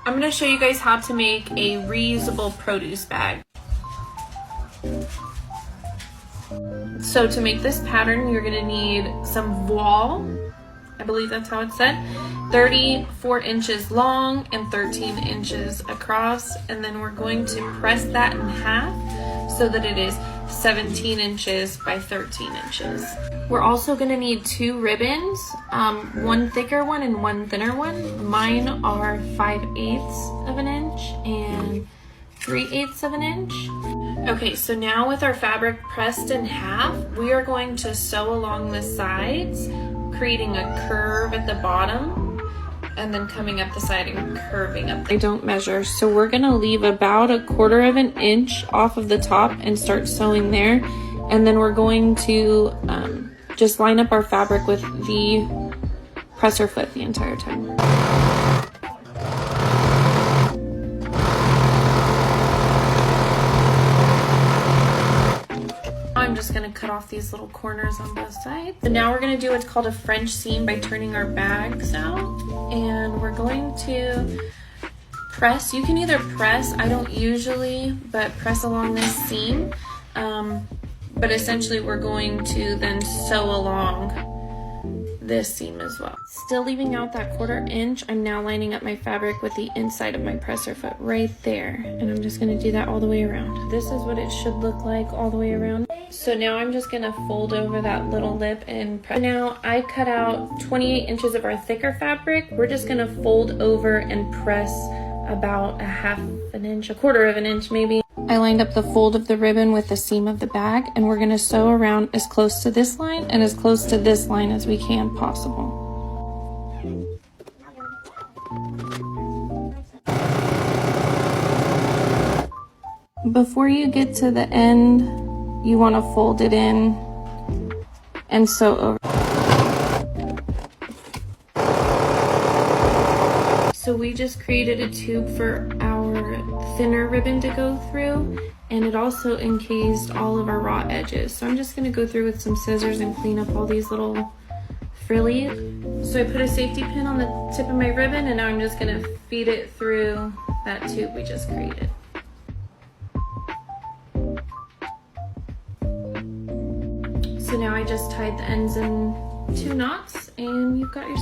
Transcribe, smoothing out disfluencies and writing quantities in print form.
I'm going to show you guys how to make a reusable produce bag. So to make this pattern, you're going to need some voile, I believe that's how it's said, 34 inches long and 13 inches across, and then we're going to press that in half so that it is 17 inches by 13 inches. We're also going to need 2 ribbons, one thicker one and one thinner one. Mine are 5/8 of an inch and 3/8 of an inch. Okay, so now with our fabric pressed in half, we are going to sew along the sides, creating a curve at the bottom, and then coming up the side and curving up. I don't measure, so we're gonna leave about 1/4 of an inch off of the top and start sewing there. And then we're going to just line up our fabric with the presser foot the entire time. I'm just going to cut off these little corners on both sides. So now we're going to do what's called a French seam by turning our bags out. And we're going to press. You can either press, I don't usually, but press along this seam. But essentially we're going to then sew along this seam as well. Still leaving out that 1/4 inch, I'm now lining up my fabric with the inside of my presser foot right there. And I'm just gonna do that all the way around. This is what it should look like all the way around. So now I'm just gonna fold over that little lip and press. Now I cut out 28 inches of our thicker fabric. We're just gonna fold over and press about 1/2 inch, 1/4 of an inch maybe. I lined up the fold of the ribbon with the seam of the bag, and we're gonna sew around as close to this line and as close to this line as we can possible. Before you get to the end, you wanna fold it in and sew over. So we just created a tube for our thinner ribbon to go through, and it also encased all of our raw edges. So I'm just gonna go through with some scissors and clean up all these little frilly. So I put a safety pin on the tip of my ribbon, and now I'm just gonna feed it through that tube we just created. So now I just tied the ends in 2 knots, and you've got your